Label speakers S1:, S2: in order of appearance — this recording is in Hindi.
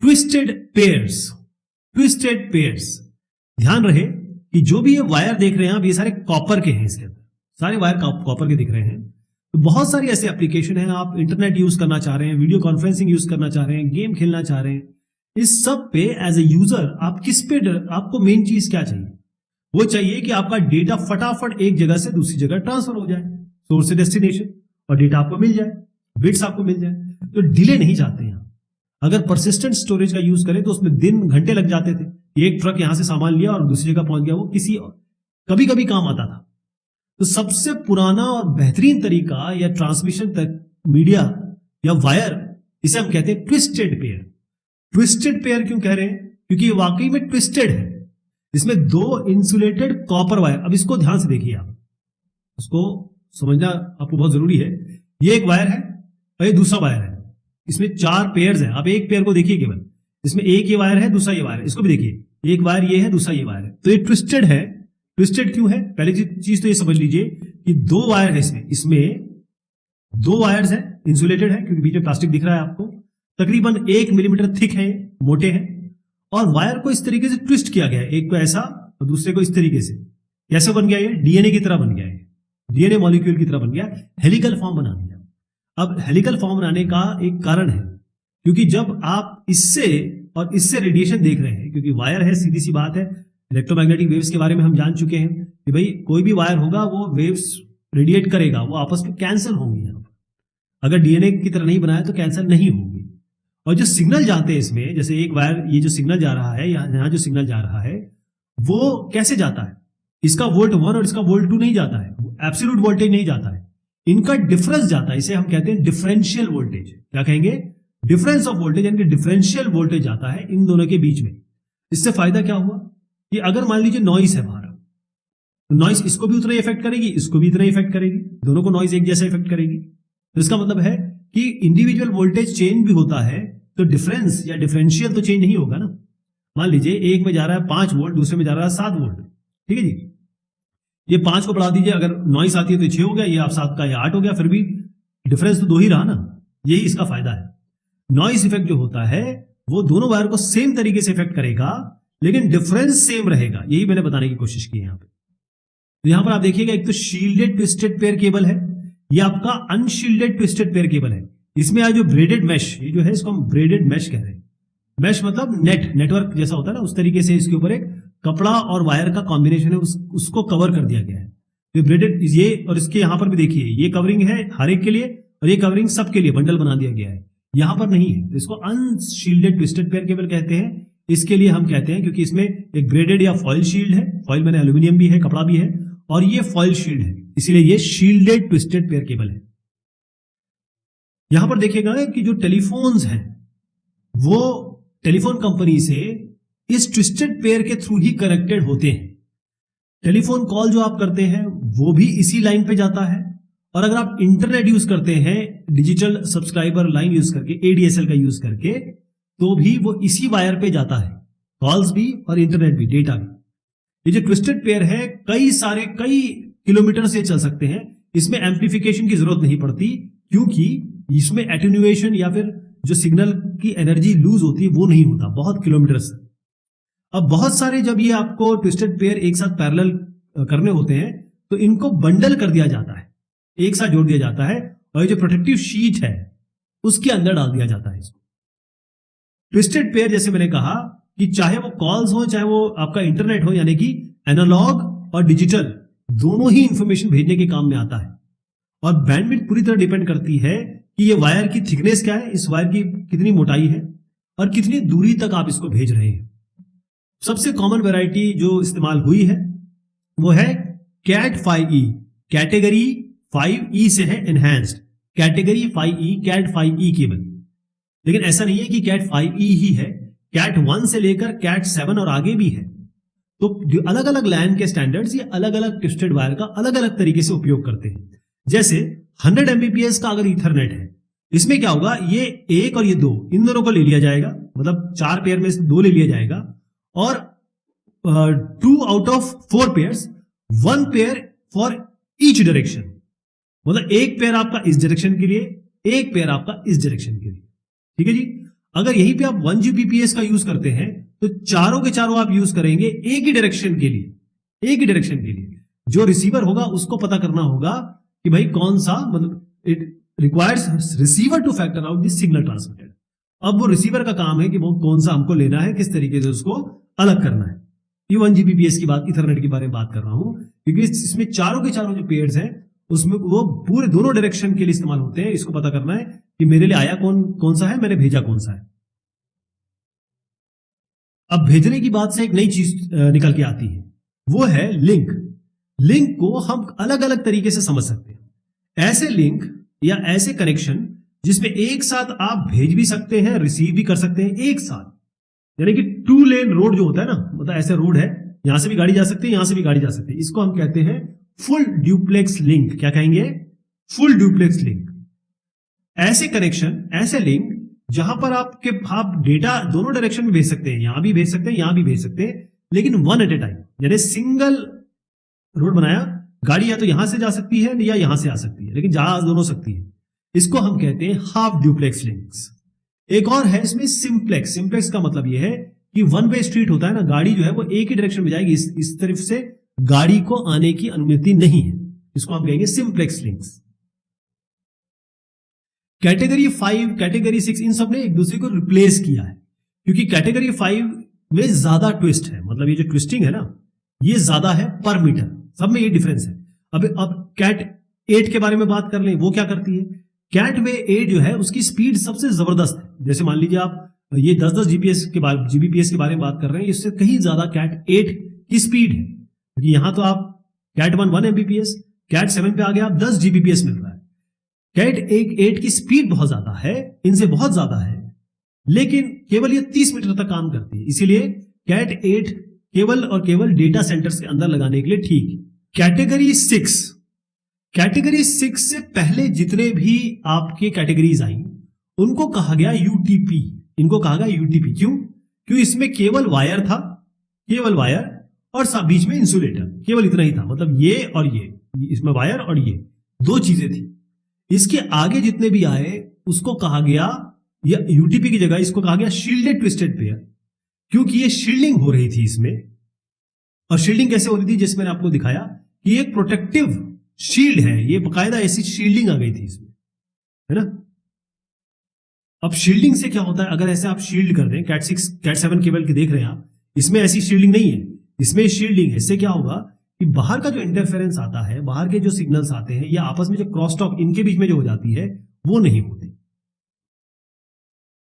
S1: Twisted pairs. ट्विस्टेड पेयर्स, ध्यान रहे कि जो भी ये वायर देख रहे हैं आप, ये सारे कॉपर के हैं। इसके अंदर सारे वायर कॉपर के दिख रहे हैं। तो बहुत सारी ऐसे एप्लीकेशन है, आप इंटरनेट यूज करना चाह रहे हैं, वीडियो कॉन्फ्रेंसिंग यूज करना चाह रहे हैं, गेम खेलना चाह रहे हैं, इस सब पे एज ए यूजर आप किस पे, आपको मेन चीज क्या चाहिए? वो चाहिए कि आपका डेटा फटाफट एक जगह से दूसरी जगह ट्रांसफर हो जाए, सोर्स से डेस्टिनेशन, और डेटा आपको मिल जाए, बिट्स आपको मिल जाए। तो डिले नहीं चाहते हैं। अगर परसिस्टेंट स्टोरेज का यूज करें तो उसमें दिन घंटे लग जाते थे। एक ट्रक यहां से सामान लिया और दूसरी जगह पहुंच गया, वो किसी कभी कभी काम आता था। तो सबसे पुराना और बेहतरीन तरीका या ट्रांसमिशन तक मीडिया या वायर, इसे हम कहते हैं ट्विस्टेड पेयर। ट्विस्टेड पेयर क्यों कह रहे हैं? क्योंकि ये वाकई में ट्विस्टेड है। इसमें दो इंसुलेटेड कॉपर वायर, अब इसको ध्यान से देखिए, आप उसको समझना आपको बहुत जरूरी है। ये एक वायर है और ये दूसरा वायर है। इसमें 4 पेयर्स हैं। आप एक पेयर को देखिए केवल, इसमें एक ये वायर है, दूसरा ये वायर है, इसको भी देखिए, एक वायर ये है, दूसरा ये वायर है। तो ये ट्विस्टेड है। ट्विस्टेड क्यों है? पहली चीज तो ये समझ लीजिए कि 2 वायर है इसमें 2 वायर्स है, इंसुलेटेड है क्योंकि बीच में प्लास्टिक दिख रहा है आपको, तकरीबन 1 मिलीमीटर थिक है, मोटे हैं, और वायर को इस तरीके से ट्विस्ट किया गया है, एक को ऐसा और दूसरे को इस तरीके से। कैसे बन गया? ये डीएनए की तरह बन गया है, डीएनए मॉलिक्यूल की तरह बन गया, हेलिकल फॉर्म बना दिया। अब हेलिकल फॉर्म बनाने का एक कारण है, क्योंकि जब आप इससे और इससे रेडिएशन देख रहे हैं, क्योंकि वायर है, सीधी सी बात है, इलेक्ट्रोमैग्नेटिक वेव्स के बारे में हम जान चुके हैं कि भाई कोई भी वायर होगा वो वेव्स रेडिएट करेगा, वो आपस में कैंसिल होंगी। यहाँ पर अगर डीएनए की तरह नहीं बनाया तो कैंसिल नहीं होंगी। और जो सिग्नल जाते हैं इसमें, जैसे एक वायर, ये जो सिग्नल जा रहा है, यहाँ जो सिग्नल जा रहा है वो कैसे जाता है? इसका वोल्ट 1 और इसका वोल्ट 2 नहीं जाता है, एब्सोल्यूट वोल्टेज नहीं जाता है, इनका डिफरेंस जाता है। इसे हम कहते हैं डिफरेंशियल वोल्टेज। क्या कहेंगे? डिफरेंस ऑफ वोल्टेज, यानी कि डिफरेंशियल वोल्टेज जाता है इन दोनों के बीच में। इससे फायदा क्या हुआ कि अगर मान लीजिए नॉइस है बाहर, तो नॉइस इसको भी उतना ही इफेक्ट करेगी, इसको भी इतना ही इफेक्ट करेगी, दोनों को नॉइस एक जैसा इफेक्ट करेगी। तो इसका मतलब है कि इंडिविजुअल वोल्टेज चेंज भी होता है तो डिफरेंस या डिफरेंशियल तो चेंज नहीं होगा ना। मान लीजिए एक में जा रहा है 5 वोल्ट, दूसरे में जा रहा है 7 वोल्ट, ठीक है जी। ये 5 को बढ़ा दीजिए, अगर नॉइस आती है तो 6 हो गया, ये आप 7 का, ये 8 हो गया, फिर भी डिफरेंस तो 2 ही रहा ना। यही इसका फायदा है। नॉइस इफेक्ट जो होता है वो दोनों वायर को सेम तरीके से इफेक्ट करेगा, लेकिन डिफरेंस सेम रहेगा। यही मैंने बताने की कोशिश की है यहाँ पे। तो यहां पर आप देखिएगा, एक तो शील्डेड ट्विस्टेड पेयर केबल है, ये आपका अनशील्डेड ट्विस्टेड पेयर केबल है। इसमें आज जो ब्रेडेड मैश, ये जो है इसको हम ब्रेडेड मैश कह रहे हैं। मैश मतलब नेटवर्क जैसा होता है ना, उस तरीके से इसके ऊपर एक कपड़ा और वायर का कॉम्बिनेशन है, उसको कवर कर दिया गया है। तो ब्रेडेड ये, और इसके यहां पर भी देखिए, ये कवरिंग है हर एक के लिए और ये कवरिंग सबके लिए बंडल बना दिया गया है, यहां पर नहीं है। तो इसको अनशील्डेड ट्विस्टेड पेयर केबल कहते हैं। इसके लिए हम कहते हैं क्योंकि इसमें एक ब्रेडेड या फॉइल शील्ड है, फॉइल मैंने एल्यूमिनियम भी है, कपड़ा भी है, और ये फॉइल शील्ड है, इसीलिए ये शील्डेड ट्विस्टेड पेयर केबल है। यहां पर देखिएगा कि जो टेलीफोन्स हैं वो टेलीफोन कंपनी से इस ट्विस्टेड पेयर के थ्रू ही कनेक्टेड होते हैं। टेलीफोन कॉल जो आप करते हैं वो भी इसी लाइन पे जाता है, और अगर आप इंटरनेट यूज करते हैं डिजिटल सब्सक्राइबर लाइन यूज करके, एडीएसएल का यूज करके, तो भी वो इसी वायर पे जाता है, कॉल्स भी और इंटरनेट भी, डेटा भी। ये जो ट्विस्टेड पेयर है कई किलोमीटर से चल सकते हैं। इसमें एम्प्लीफिकेशन की जरूरत नहीं पड़ती, क्योंकि इसमें एटेन्युएशन या फिर जो सिग्नल की एनर्जी लूज होती है वो नहीं होता बहुत किलोमीटर से। अब बहुत सारे जब ये आपको ट्विस्टेड पेयर एक साथ पैरेलल करने होते हैं तो इनको बंडल कर दिया जाता है, एक साथ जोड़ दिया जाता है, और ये जो प्रोटेक्टिव शीट है उसके अंदर डाल दिया जाता है इसको। ट्विस्टेड पेयर, जैसे मैंने कहा कि चाहे वो कॉल्स हो चाहे वो आपका इंटरनेट हो, यानी कि एनालॉग और डिजिटल दोनों ही इंफॉर्मेशन भेजने के काम में आता है। और बैंडविड्थ पूरी तरह डिपेंड करती है कि ये वायर की थिकनेस क्या है, इस वायर की कितनी मोटाई है और कितनी दूरी तक आप इसको भेज रहे हैं। सबसे कॉमन वैरायटी जो इस्तेमाल हुई है वो है कैट 5E, कैटेगरी 5E से है enhanced, category 5E, cat 5E cable. लेकिन ऐसा नहीं है कि कैट 5E ही है, कैट 1 से लेकर कैट 7 और आगे भी है। तो जो अलग अलग लैन के स्टैंडर्ड्स, ये अलग अलग ट्विस्टेड वायर का अलग अलग तरीके से उपयोग करते हैं। जैसे 100 Mbps का अगर ईथरनेट है, इसमें क्या होगा, ये 1 और ये 2, इन दोनों को ले लिया जाएगा, मतलब 4 पेयर में से 2 ले लिया जाएगा, और 2 out of 4 pairs, 1 pair for each direction, मतलब एक पेयर आपका इस डायरेक्शन के लिए, एक पेयर आपका इस डायरेक्शन के लिए, ठीक है जी। अगर यहीं पे आप 1 Gbps का यूज करते हैं तो चारों के चारों आप यूज करेंगे एक ही डायरेक्शन के लिए, एक ही डायरेक्शन के लिए। जो रिसीवर होगा उसको पता करना होगा कि भाई कौन सा, मतलब it requires receiver two factor out the signal transmitted. अब वो रिसीवर का काम है कि वो कौन सा हमको लेना है, किस तरीके से उसको अलग करना है। ये 1 Gbps की बात, इथरनेट के बारे में बात कर रहा हूं, क्योंकि इसमें चारों के चारों जो पेयर्स हैं उसमें वो पूरे दोनों डायरेक्शन के लिए इस्तेमाल होते हैं। इसको पता करना है कि मेरे लिए आया कौन सा है, मैंने भेजा कौन सा है। अब भेजने की बात से एक नई चीज निकल के आती है, वो है लिंक। लिंक को हम अलग अलग तरीके से समझ सकते हैं। ऐसे लिंक या ऐसे कनेक्शन जिसमें एक साथ आप भेज भी सकते हैं, रिसीव भी कर सकते हैं एक साथ, यानी कि 2 लेन रोड जो होता है ना, मतलब ऐसे रोड है, यहां से भी गाड़ी जा सकती है, यहां से भी गाड़ी जा सकती है, इसको हम कहते हैं फुल ड्यूप्लेक्स लिंक। क्या कहेंगे? Full duplex link. ऐसे कनेक्शन, ऐसे लिंक जहां पर आप डेटा दोनों डायरेक्शन में भेज सकते हैं, यहां भी भेज सकते हैं, यहां भी भेज सकते हैं, लेकिन 1 एट ए टाइम। यानी सिंगल रोड बनाया, गाड़ी या तो यहां से जा सकती है या यहां से आ सकती है, लेकिन जहां दोनों सकती है। इसको हम कहते हैं हाफ ड्यूप्लेक्स लिंक्स। एक और है इसमें सिंप्लेक्स। सिंप्लेक्स का मतलब यह है कि 1 वे स्ट्रीट होता है ना, गाड़ी जो है वो एक ही डायरेक्शन में जाएगी, इस तरफ से गाड़ी को आने की अनुमति नहीं है। इसको हम कहेंगे सिंप्लेक्स लिंक्स। कैटेगरी 5, कैटेगरी 6, इन सब ने एक दूसरे को रिप्लेस किया है, क्योंकि कैटेगरी 5 में ज्यादा ट्विस्ट है, मतलब ये जो ट्विस्टिंग है ना, ये ज्यादा है पर मीटर, सब में ये डिफरेंस है। अब कैट 8 के बारे में बात कर लें, वो क्या करती है? कैट वे 8 जो है उसकी स्पीड सबसे जबरदस्त है। जैसे मान लीजिए आप ये 10-10 जीबीपीएस के बारे में बात कर रहे हैं, इससे कहीं ज्यादा कैट 8 की स्पीड है, क्योंकि यहां तो आप कैट 1 Mbps, कैट 7 पे आ गया आप 10 Gbps मिल रहा है। कैट 8 की स्पीड बहुत ज्यादा है, इनसे बहुत ज्यादा है, लेकिन केवल ये 30 मीटर तक काम करती है। इसीलिए कैट 8 केवल और केवल डेटा सेंटर्स के अंदर लगाने के लिए ठीक है। कैटेगरी 6, कैटेगरी 6 से पहले जितने भी आपके कैटेगरीज आई उनको कहा गया यूटीपी। इनको कहा गया यूटीपी। क्यों? इसमें केवल वायर था, केवल वायर, और बीच में इंसुलेटर, केवल इतना ही था। मतलब ये और ये, इसमें वायर और ये 2 चीजें थी। इसके आगे जितने भी आए उसको कहा गया, या यूटीपी की जगह इसको कहा गया शील्डेड ट्विस्टेड पेयर, क्योंकि ये शील्डिंग हो रही थी इसमें। और शील्डिंग कैसे हो रही थी? जिसमें मैंने आपको दिखाया कि एक प्रोटेक्टिव शील्ड है, ये बकायदा ऐसी शील्डिंग आ गई थी इसमें, है ना। अब शील्डिंग से क्या होता है? अगर ऐसे आप शील्ड कर दें, कैट 6 कैट 7 केबल की देख रहे हैं आप, इसमें ऐसी शील्डिंग नहीं है, इसमें शील्डिंग है। इससे क्या होगा कि बाहर का जो इंटरफेरेंस आता है, बाहर के जो सिग्नल्स आते हैं, या आपस में जो क्रॉस टॉक इनके बीच में जो हो जाती है, वो नहीं होती।